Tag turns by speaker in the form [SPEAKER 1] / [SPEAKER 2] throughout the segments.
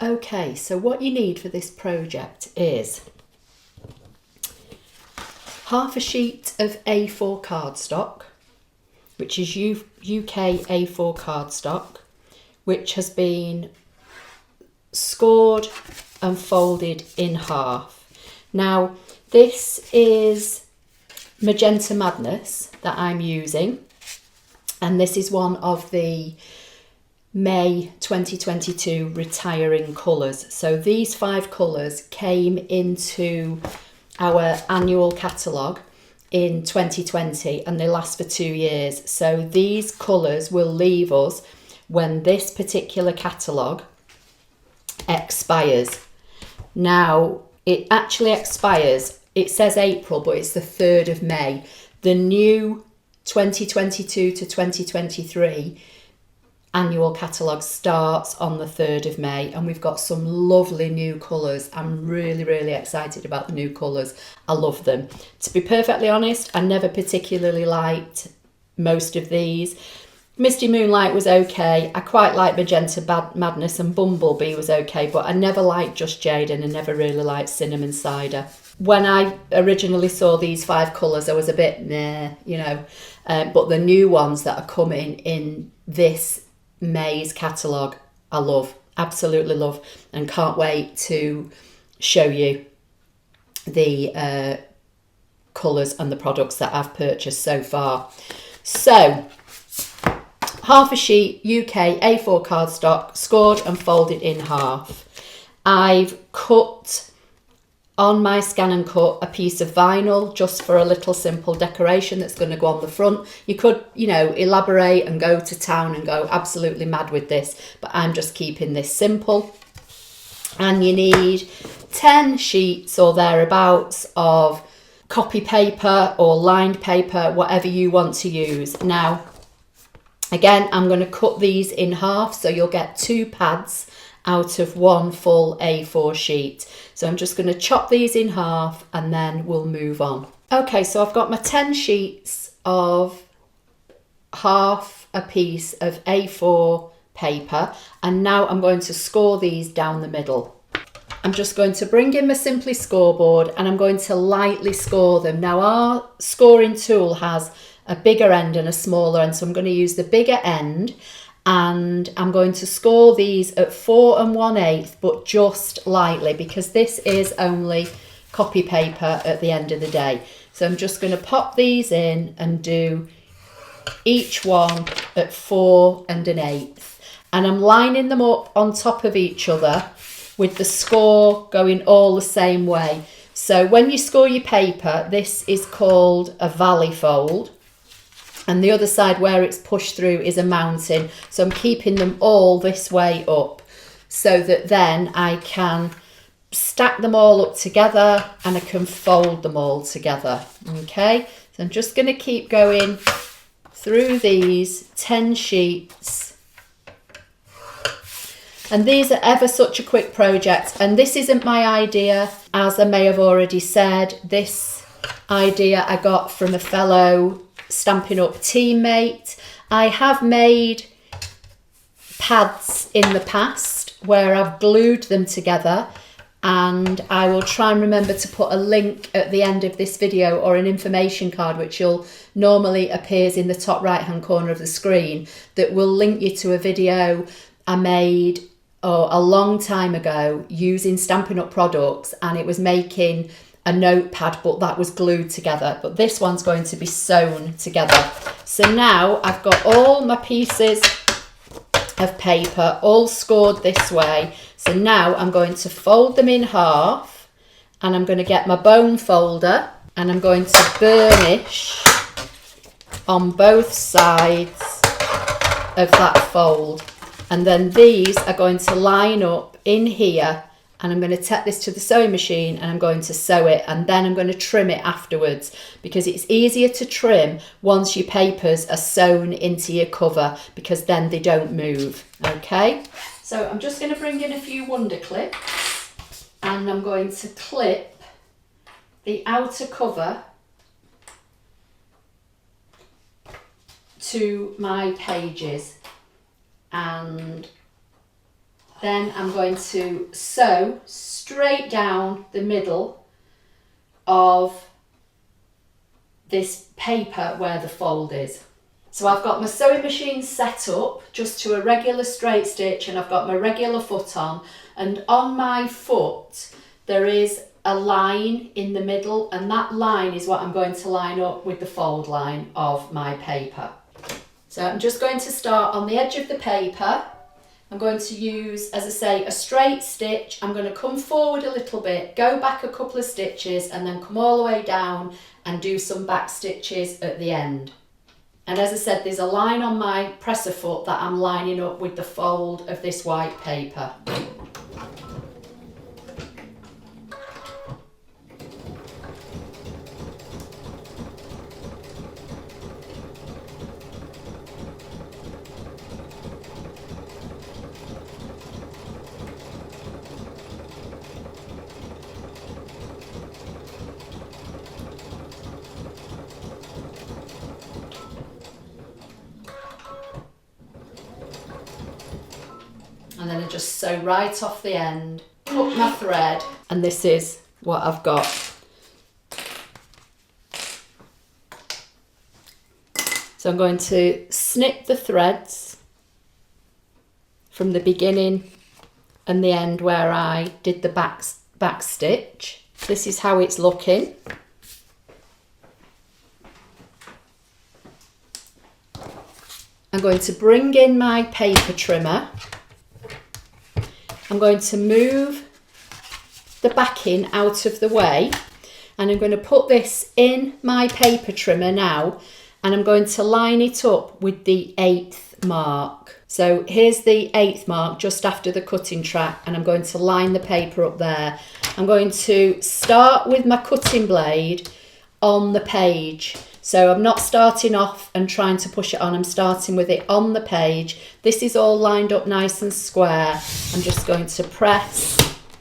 [SPEAKER 1] Okay, so what you need for this project is half a sheet of A4 cardstock, which is UK A4 cardstock, which has been scored and folded in half. Now, this is Magenta Madness that I'm using, and this is one of the May 2022 retiring colours. So these 5 colours came into our annual catalogue in 2020 and they last for 2 years. So these colours will leave us when this particular catalogue expires. Now, it actually expires, it says April, but it's the 3rd of May. The new 2022 to 2023 annual catalogue starts on the 3rd of May, and we've got some lovely new colours. I'm really excited about the new colours. I love them. To be perfectly honest, I never particularly liked most of these. Misty Moonlight was okay. I quite like Magenta Madness, and Bumblebee was okay, but I never liked Just Jade and I never really liked Cinnamon Cider. When I originally saw these 5 colours, I was a bit meh, you know, but the new ones that are coming in this May's catalogue, I love, absolutely love, and can't wait to show you the colours and the products that I've purchased so far. So, half a sheet UK A4 cardstock, scored and folded in half. I've cut on my ScanNCut a piece of vinyl just for a little simple decoration that's going to go on the front. You could, you know, elaborate and go to town and go absolutely mad with this, but I'm just keeping this simple. And you need 10 sheets or thereabouts of copy paper or lined paper, whatever you want to use. Now, again, I'm going to cut these in half, so you'll get 2 pads out of 1 full A4 sheet. So I'm just going to chop these in half and then we'll move on. Okay, so I've got my 10 sheets of half a piece of A4 paper, and now I'm going to score these down the middle. I'm just going to bring in my Simply scoreboard and I'm going to lightly score them. Now, our scoring tool has a bigger end and a smaller end, so I'm going to use the bigger end, and I'm going to score these at 4 1/8, but just lightly, because this is only copy paper at the end of the day. So I'm just going to pop these in and do each one at 4 1/8, and I'm lining them up on top of each other with the score going all the same way. So when you score your paper, this is called a valley fold, and the other side where it's pushed through is a mountain. So I'm keeping them all this way up so that then I can stack them all up together and I can fold them all together. Okay, so I'm just going to keep going through these 10 sheets. And these are ever such a quick project, and this isn't my idea. As I may have already said, this idea I got from a fellow Stampin' Up teammate. I have made pads in the past where I've glued them together, and I will try and remember to put a link at the end of this video, or an information card which will normally appears in the top right hand corner of the screen, that will link you to a video I made a long time ago using Stampin' Up products, and it was making a notepad, but that was glued together. But this one's going to be sewn together. So now I've got all my pieces of paper all scored this way. So now I'm going to fold them in half, and I'm going to get my bone folder and I'm going to burnish on both sides of that fold. And then these are going to line up in here, and I'm going to take this to the sewing machine and I'm going to sew it, and then I'm going to trim it afterwards, because it's easier to trim once your papers are sewn into your cover, because then they don't move. Okay, so I'm just going to bring in a few wonder clips and I'm going to clip the outer cover to my pages, and Then I'm going to sew straight down the middle of this paper where the fold is. So I've got my sewing machine set up just to a regular straight stitch, and I've got my regular foot on, and on my foot there is a line in the middle, and that line is what I'm going to line up with the fold line of my paper. So I'm just going to start on the edge of the paper. I'm going to use, as I say, a straight stitch. I'm going to come forward a little bit, go back a couple of stitches, and then come all the way down and do some back stitches at the end. And as I said, there's a line on my presser foot that I'm lining up with the fold of this white paper. And then I just sew right off the end, cut my thread, and this is what I've got. So I'm going to snip the threads from the beginning and the end where I did the back stitch. This is how it's looking. I'm going to bring in my paper trimmer. I'm going to move the backing out of the way, and I'm going to put this in my paper trimmer now, and I'm going to line it up with the 8th mark. So here's the 8th mark just after the cutting track, and I'm going to line the paper up there. I'm going to start with my cutting blade on the page. So I'm not starting off and trying to push it on, I'm starting with it on the page. This is all lined up nice and square. I'm just going to press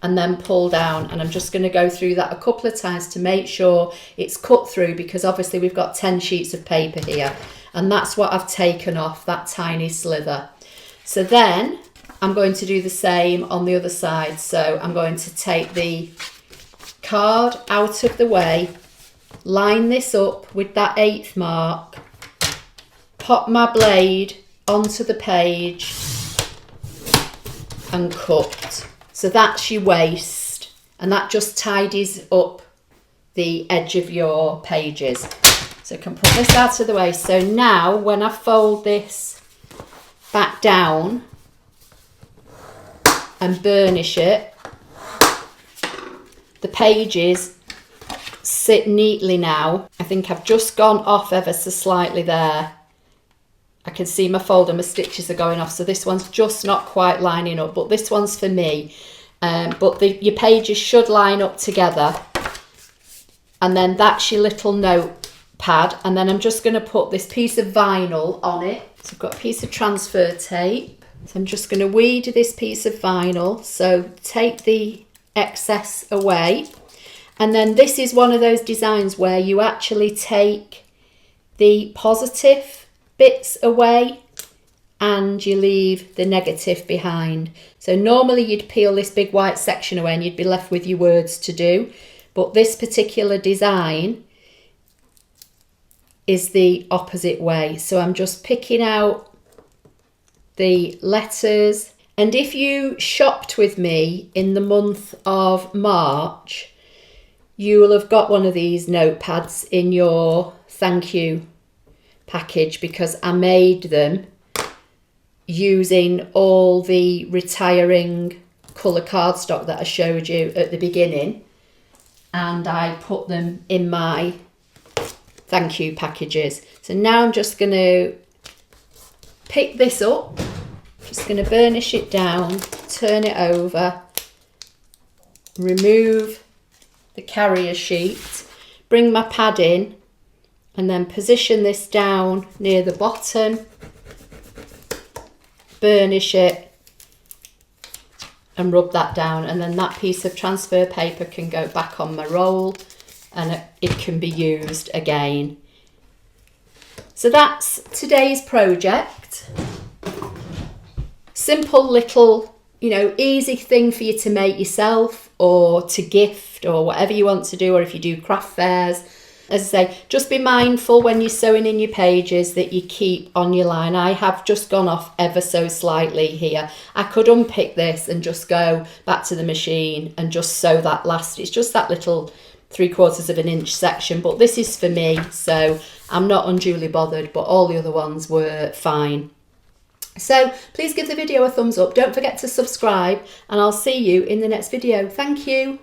[SPEAKER 1] and then pull down, and I'm just going to go through that a couple of times to make sure it's cut through, because obviously we've got 10 sheets of paper here, and that's what I've taken off, that tiny slither. So then I'm going to do the same on the other side. So I'm going to take the card out of the way, line this up with that 8th mark, pop my blade onto the page and cut. So that's your waist, and that just tidies up the edge of your pages. So I can put this out of the way. So now when I fold this back down and burnish it, the pages sit neatly now. I think I've just gone off ever so slightly there. I can see my fold and my stitches are going off, so this one's just not quite lining up, but this one's for me. But your pages should line up together, and then that's your little notepad, and then I'm just going to put this piece of vinyl on it. So I've got a piece of transfer tape, so I'm just going to weed this piece of vinyl, so take the excess away. And then this is one of those designs where you actually take the positive bits away and you leave the negative behind. So normally you'd peel this big white section away and you'd be left with your words to do, but this particular design is the opposite way. So I'm just picking out the letters, and if you shopped with me in the month of March, you will have got one of these notepads in your thank you package, because I made them using all the retiring colour cardstock that I showed you at the beginning, and I put them in my thank you packages. So now I'm just going to pick this up, just going to burnish it down, turn it over, remove the carrier sheet, bring my pad in, and then position this down near the bottom, burnish it and rub that down, and then that piece of transfer paper can go back on my roll and it can be used again. So that's today's project. Simple little you know, easy thing for you to make yourself or to gift or whatever you want to do, or if you do craft fairs. As I say, just be mindful when you're sewing in your pages that you keep on your line. I have just gone off ever so slightly here. I could unpick this and just go back to the machine and just sew that last, it's just that little 3/4 of an inch section, but this is for me, so I'm not unduly bothered, but all the other ones were fine. So please give the video a thumbs up. Don't forget to subscribe, and I'll see you in the next video. Thank you.